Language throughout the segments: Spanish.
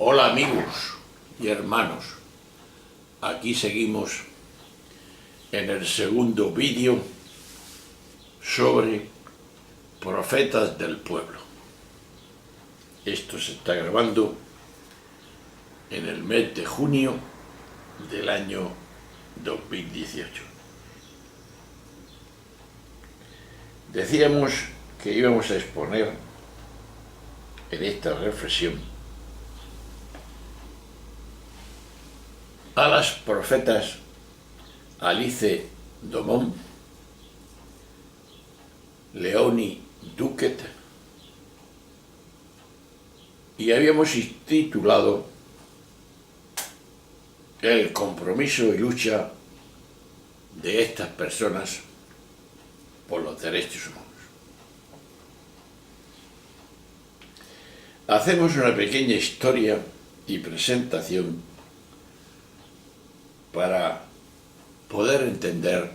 Hola amigos y hermanos, aquí seguimos en el segundo vídeo sobre profetas del pueblo. Esto se está grabando en el mes de junio del año 2018. Decíamos que íbamos a exponer en esta reflexión a las profetas Alice Domon, Leonie Duquet, y habíamos titulado el compromiso y lucha de estas personas por los derechos humanos. Hacemos una pequeña historia y presentación para poder entender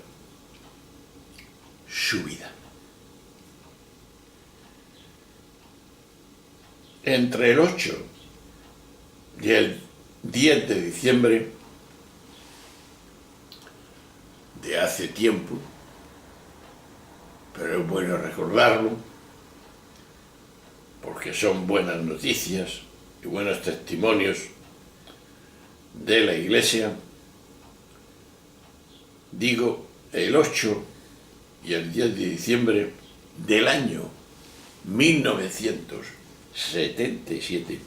su vida. Entre el 8 y el 10 de diciembre de hace tiempo, pero es bueno recordarlo, porque son buenas noticias y buenos testimonios de la Iglesia. Digo, el 8 y el 10 de diciembre del año 1977,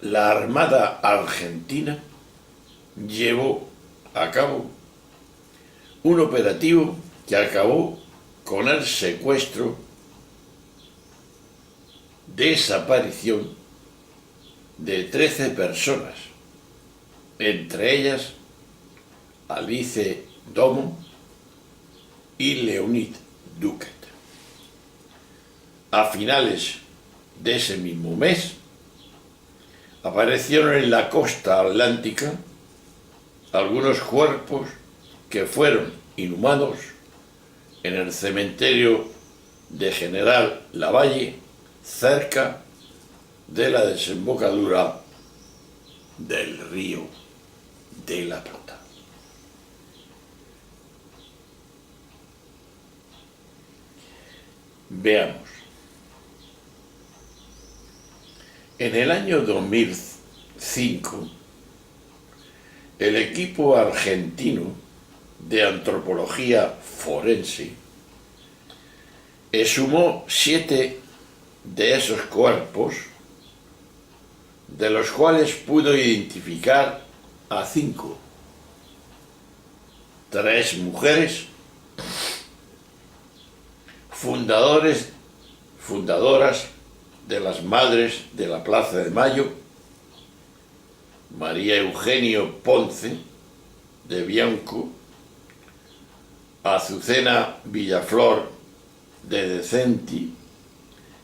la Armada Argentina llevó a cabo un operativo que acabó con el secuestro, desaparición de 13 personas, entre ellas Alice Domon y Leonie Duquet. A finales de ese mismo mes aparecieron en la costa atlántica algunos cuerpos que fueron inhumados en el cementerio de General Lavalle, cerca de la desembocadura del río de la Plata. Veamos. En el año 2005, el equipo argentino de antropología forense exhumó 7 de esos cuerpos, de los cuales pudo identificar a 5, 3 mujeres, fundadoras de las Madres de la Plaza de Mayo, María Eugenio Ponce de Bianco, Azucena Villaflor de Decenti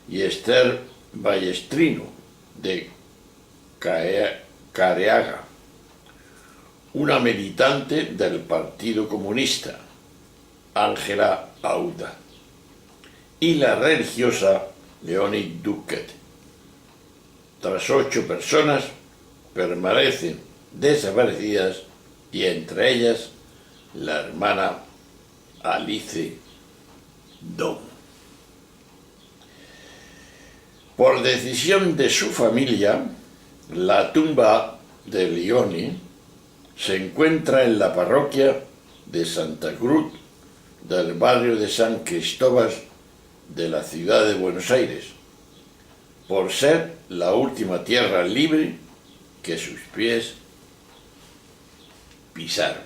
y Esther Ballestrino de Careaga, una militante del Partido Comunista, Ángela Auda, y la religiosa Leonie Duquet. Tras 8 personas permanecen desaparecidas, y entre ellas la hermana Alice Domon. Por decisión de su familia, la tumba de Leonie se encuentra en la parroquia de Santa Cruz del barrio de San Cristóbal de la ciudad de Buenos Aires, por ser la última tierra libre que sus pies pisaron.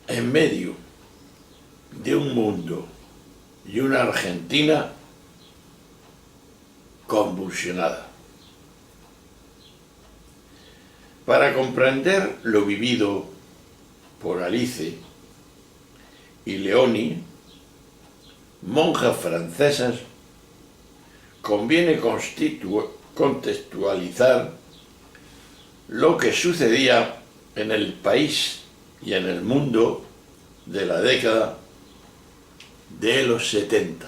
En medio de un mundo y una Argentina convulsionada. Para comprender lo vivido por Alice y Leonie, monjas francesas, conviene contextualizar lo que sucedía en el país y en el mundo de la década de los 70.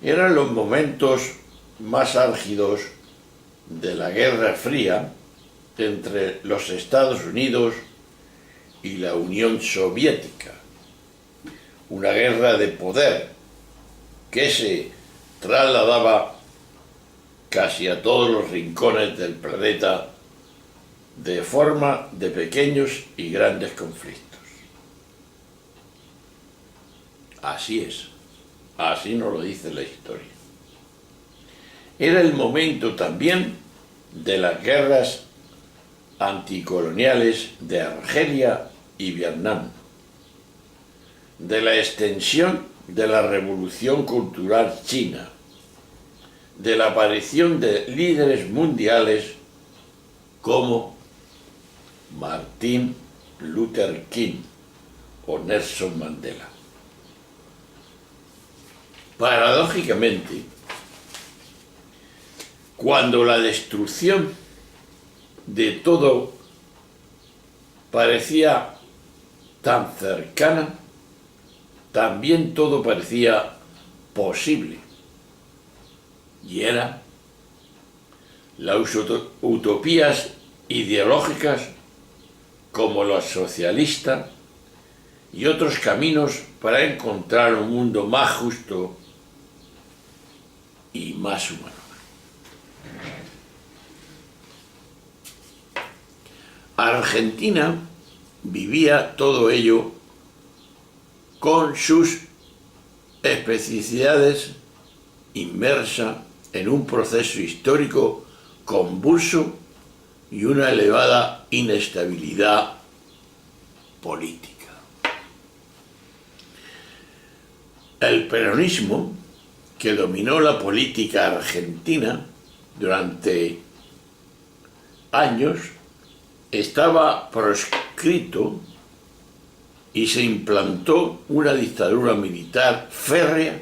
Eran los momentos más álgidos de la Guerra Fría entre los Estados Unidos y la Unión Soviética, una guerra de poder que se trasladaba casi a todos los rincones del planeta de forma de pequeños y grandes conflictos. Así es, así nos lo dice la historia. Era el momento también de las guerras anticoloniales de Argelia y Vietnam, de la extensión de la revolución cultural china, de la aparición de líderes mundiales como Martin Luther King o Nelson Mandela. Paradójicamente, cuando la destrucción de todo parecía tan cercana, también todo parecía posible. Y eran las utopías ideológicas como la socialista y otros caminos para encontrar un mundo más justo y más humano. Argentina vivía todo ello con sus especificidades, inmersa en un proceso histórico convulso y una elevada inestabilidad política. El peronismo, que dominó la política argentina durante años, estaba proscrito y se implantó una dictadura militar férrea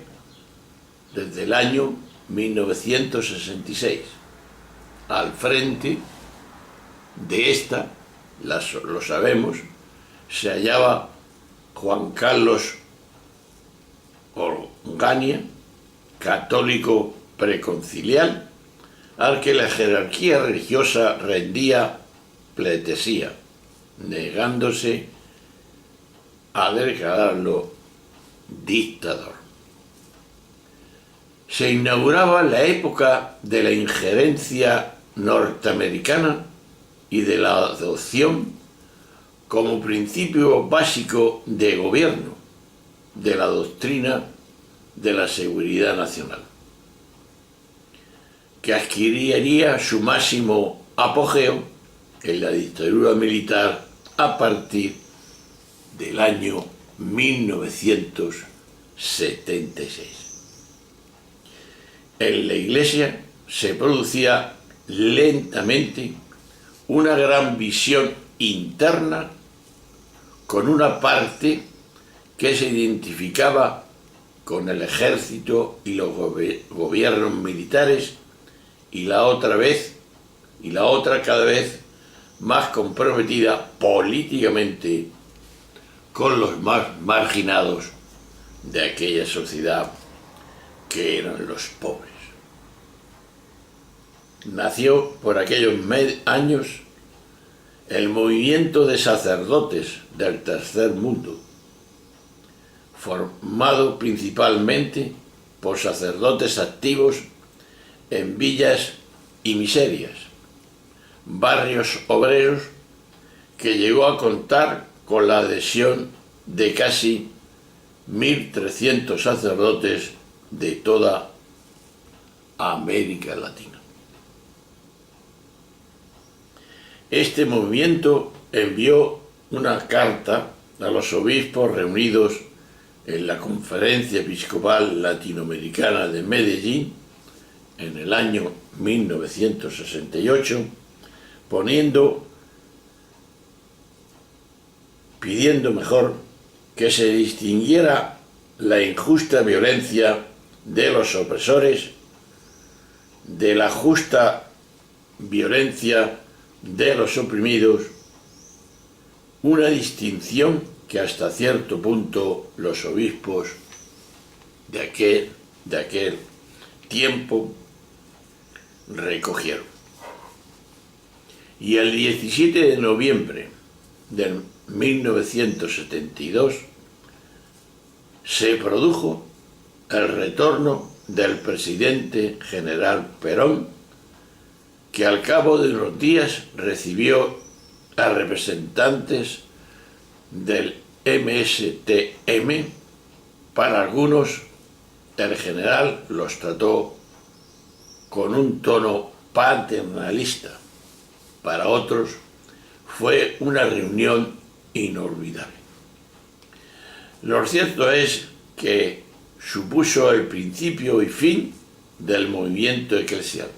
desde el año 1966. Al frente de esta, lo sabemos, se hallaba Juan Carlos Onganía, católico preconciliar, al que la jerarquía religiosa rendía pleitesía, negándose a declararlo dictador. Se inauguraba la época de la injerencia norteamericana y de la adopción como principio básico de gobierno de la doctrina de la seguridad nacional, que adquiriría su máximo apogeo en la dictadura militar a partir del año 1976. En la Iglesia se producía lentamente una gran visión interna con una parte que se identificaba con el ejército y los gobiernos militares y la otra cada vez más comprometida políticamente con los más marginados de aquella sociedad que eran los pobres. Nació por aquellos años el movimiento de sacerdotes del tercer mundo, formado principalmente por sacerdotes activos en villas y miserias, barrios obreros, que llegó a contar con la adhesión de casi 1.300 sacerdotes de toda América Latina. Este movimiento envió una carta a los obispos reunidos en la Conferencia Episcopal Latinoamericana de Medellín en el año 1968, pidiendo que se distinguiera la injusta violencia de los opresores de la justa violencia de los oprimidos una distinción que hasta cierto punto los obispos de aquel tiempo recogieron. Y el 17 de noviembre de 1972 se produjo el retorno del presidente general Perón, que al cabo de unos días recibió a representantes del MSTM. Para algunos, el general los trató con un tono paternalista. Para otros, fue una reunión inolvidable. Lo cierto es que supuso el principio y fin del movimiento eclesial.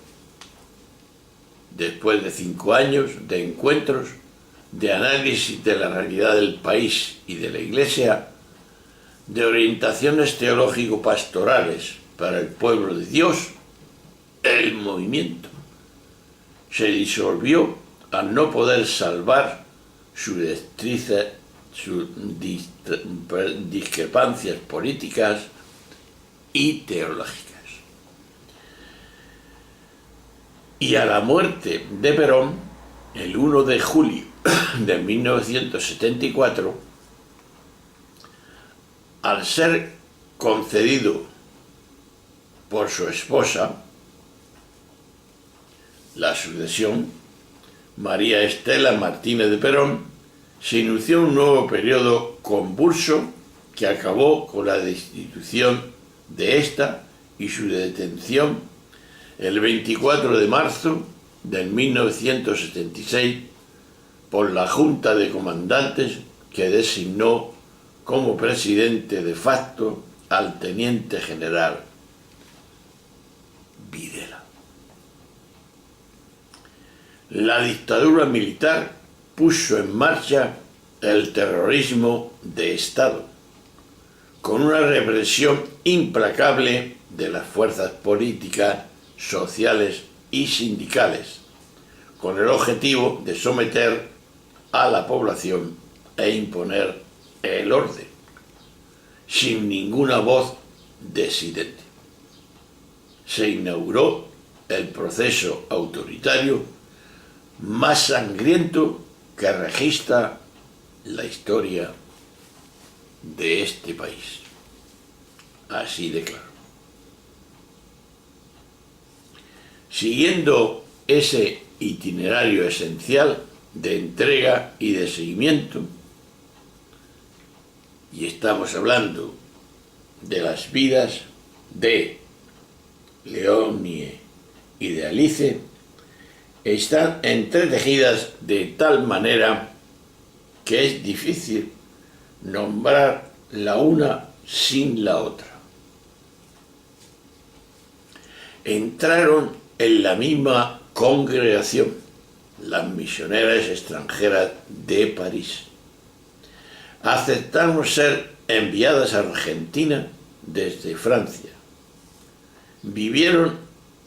Después de 5 años de encuentros, de análisis de la realidad del país y de la Iglesia, de orientaciones teológico-pastorales para el pueblo de Dios, el movimiento se disolvió al no poder salvar sus discrepancias políticas y teológicas. Y a la muerte de Perón, el 1 de julio de 1974, al ser concedido por su esposa la sucesión, María Estela Martínez de Perón, se inició un nuevo periodo convulso que acabó con la destitución de esta y su detención el 24 de marzo de 1976 por la Junta de Comandantes, que designó como presidente de facto al teniente general Videla. La dictadura militar puso en marcha el terrorismo de Estado, con una represión implacable de las fuerzas políticas, sociales y sindicales, con el objetivo de someter a la población e imponer el orden, sin ninguna voz disidente. Se inauguró el proceso autoritario más sangriento que registra la historia de este país. Así de claro. Siguiendo ese itinerario esencial de entrega y de seguimiento, y estamos hablando de las vidas de Leonie y de Alice, están entretejidas de tal manera que es difícil nombrar la una sin la otra. Entraron en la misma congregación, las misioneras extranjeras de París. Aceptaron ser enviadas a Argentina desde Francia. Vivieron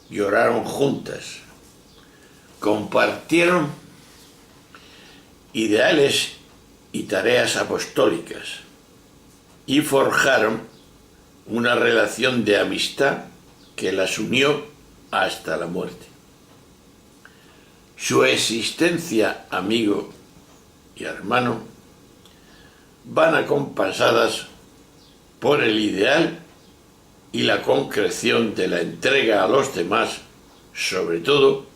y oraron juntas. Compartieron ideales y tareas apostólicas y forjaron una relación de amistad que las unió hasta la muerte. Su existencia, amigo y hermano, van acompasadas por el ideal y la concreción de la entrega a los demás, sobre todo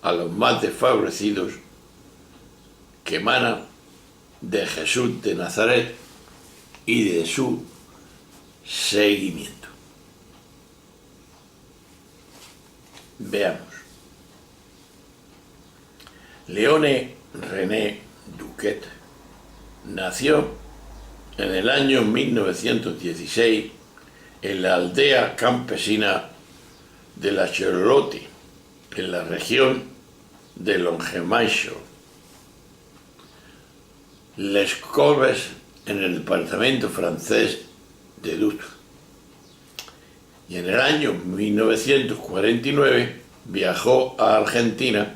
a los más desfavorecidos, que emana de Jesús de Nazaret y de su seguimiento. Veamos. Léone René Duquet nació en el año 1916 en la aldea campesina de La Charlotte, en la región de Longemaison, Les Corbes, en el departamento francés de Doubs. Y en el año 1949 viajó a Argentina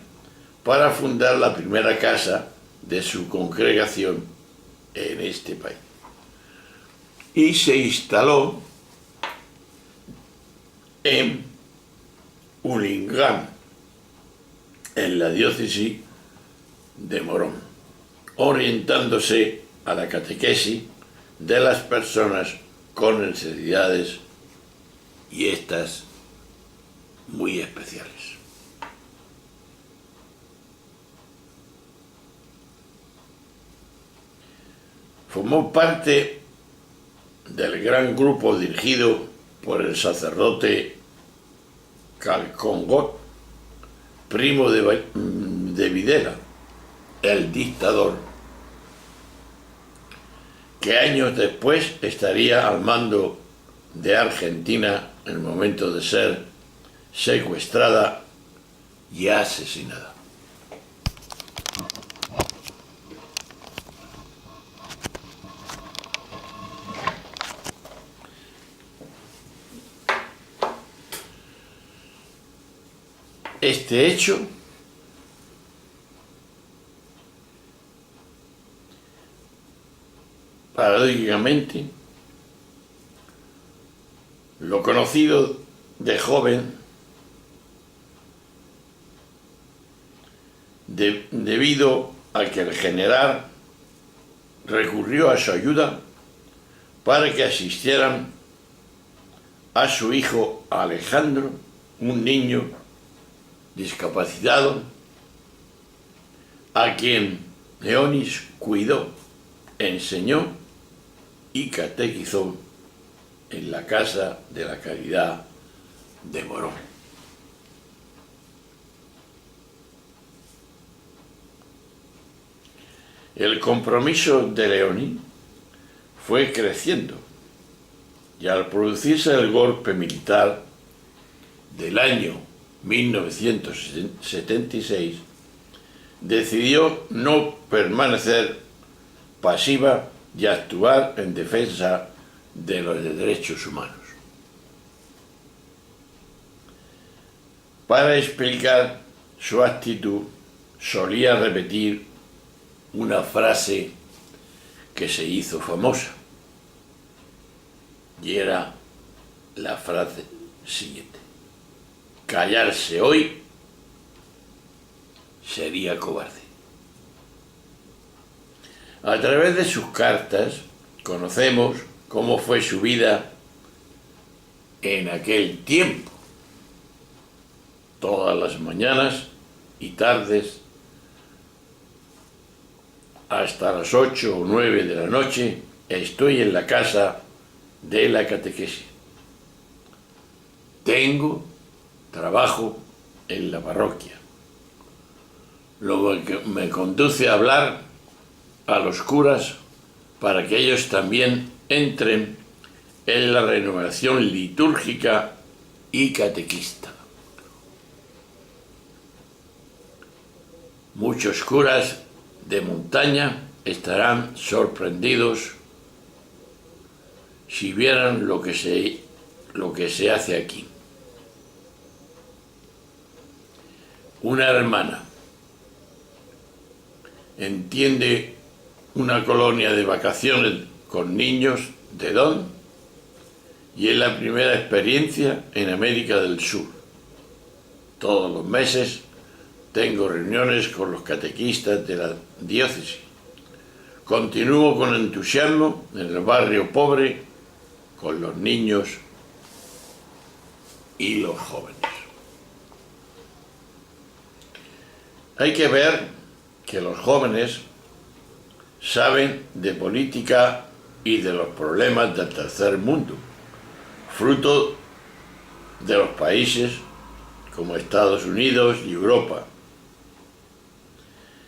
para fundar la primera casa de su congregación en este país. Y se instaló en Hurlingham, en la diócesis de Morón, orientándose a la catequesis de las personas con necesidades, y estas muy especiales. Formó parte del gran grupo dirigido por el sacerdote Calcongot, primo de Videla, el dictador, que años después estaría al mando de Argentina en el momento de ser secuestrada y asesinada. Este hecho paradójicamente, lo conocido de joven, debido a que el general recurrió a su ayuda para que asistieran a su hijo Alejandro, un niño discapacitado, a quien Leonis cuidó, enseñó y catequizó en la Casa de la Caridad de Morón. El compromiso de Leonis fue creciendo y al producirse el golpe militar del año 1976, decidió no permanecer pasiva y actuar en defensa de los derechos humanos. Para explicar su actitud, solía repetir una frase que se hizo famosa, y era la frase siguiente: callarse hoy sería cobarde. A través de sus cartas conocemos cómo fue su vida en aquel tiempo. Todas las mañanas y tardes, hasta las 8 o 9 de la noche, estoy en la casa de la catequesis. Tengo trabajo en la parroquia, lo que me conduce a hablar a los curas para que ellos también entren en la renovación litúrgica y catequista. Muchos curas de montaña estarán sorprendidos si vieran lo que se hace aquí. Una hermana entiende una colonia de vacaciones con niños de don y es la primera experiencia en América del Sur. Todos los meses tengo reuniones con los catequistas de la diócesis. Continúo con entusiasmo en el barrio pobre con los niños y los jóvenes. Hay que ver que los jóvenes saben de política y de los problemas del tercer mundo, fruto de los países como Estados Unidos y Europa.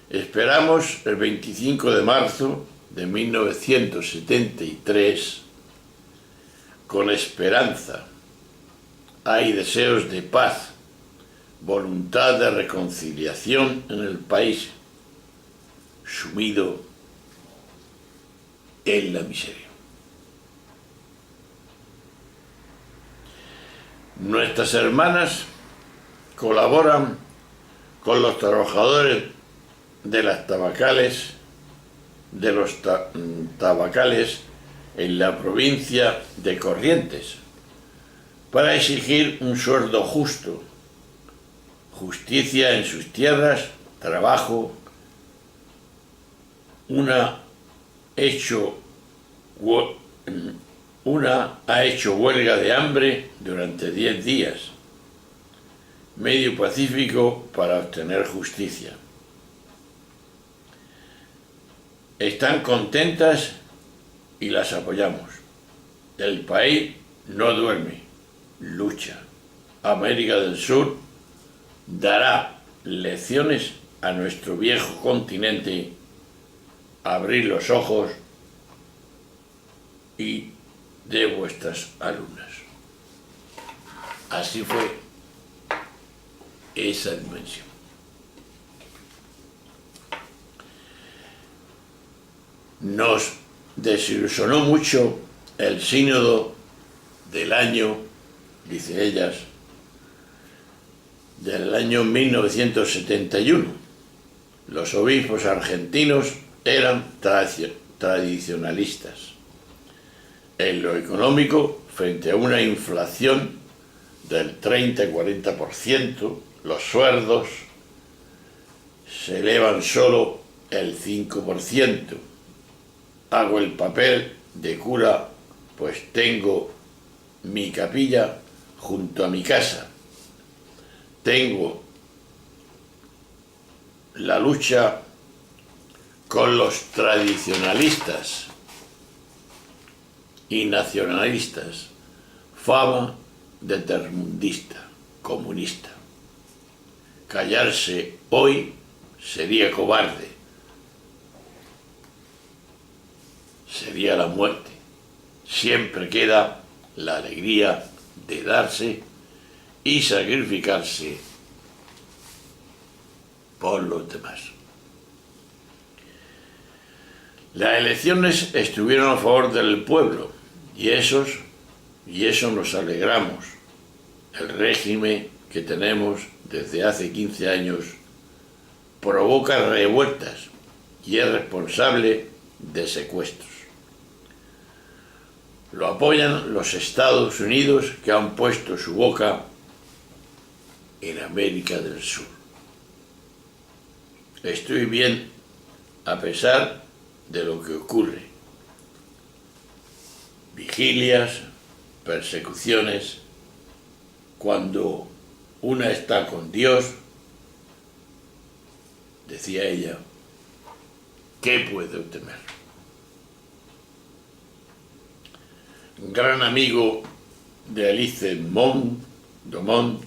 Esperamos el 25 de marzo de 1973 con esperanza. Hay deseos de paz, voluntad de reconciliación en el país sumido en la miseria. Nuestras hermanas colaboran con los trabajadores de las tabacales de los tabacales en la provincia de Corrientes para exigir un sueldo justo, justicia en sus tierras, trabajo. Una ha hecho huelga de hambre durante 10 días, medio pacífico para obtener justicia. Están contentas y las apoyamos. El país no duerme, lucha. América del Sur dará lecciones a nuestro viejo continente, abrir los ojos y de vuestras alumnas. Así fue esa dimensión. Nos desilusionó mucho el sínodo del año, dice ellas, del año 1971. Los obispos argentinos eran tradicionalistas. En lo económico, frente a una inflación del 30-40%, los sueldos se elevan solo el 5%. Hago el papel de cura, pues tengo mi capilla junto a mi casa. Tengo la lucha con los tradicionalistas y nacionalistas, fama de tercermundista, comunista. Callarse hoy sería cobarde, sería la muerte. Siempre queda la alegría de darse y sacrificarse por los demás. Las elecciones estuvieron a favor del pueblo y eso nos alegramos. El régimen que tenemos desde hace 15 años provoca revueltas y es responsable de secuestros. Lo apoyan los Estados Unidos, que han puesto su boca en América del Sur. Estoy bien a pesar de lo que ocurre. Vigilias, persecuciones. Cuando una está con Dios, decía ella, ¿qué puedo temer? Un gran amigo de Alice Domont,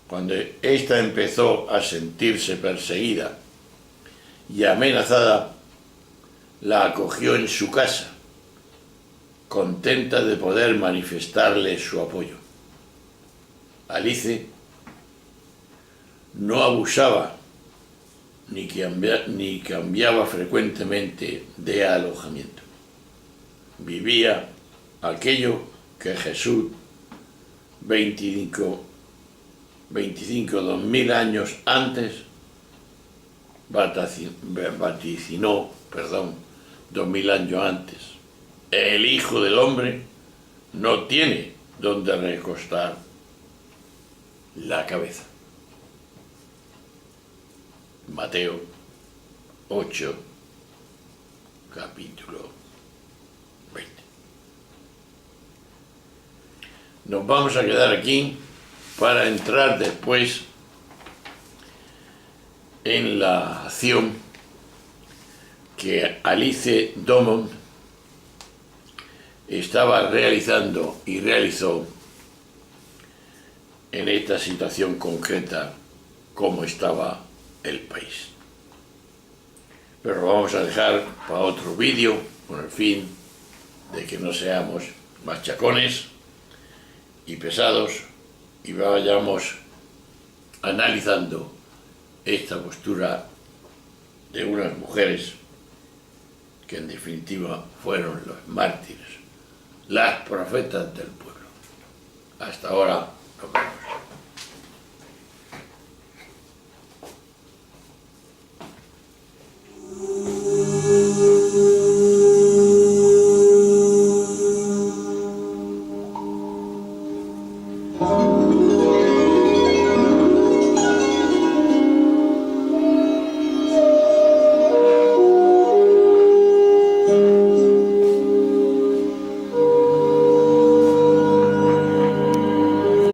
cuando ésta empezó a sentirse perseguida y amenazada, la acogió en su casa, contenta de poder manifestarle su apoyo. Alice no abusaba ni cambiaba frecuentemente de alojamiento. Vivía aquello que Jesús, 2000 años antes, vaticinó, 2000 años antes. El Hijo del Hombre no tiene donde recostar la cabeza. Mateo 8, capítulo 20. Nos vamos a quedar aquí para entrar después en la acción que Alice Domont estaba realizando y realizó en esta situación concreta, cómo estaba el país. Pero lo vamos a dejar para otro vídeo, con el fin de que no seamos machacones y pesados y vayamos analizando esta postura de unas mujeres que en definitiva fueron los mártires, las profetas del pueblo. Hasta ahora.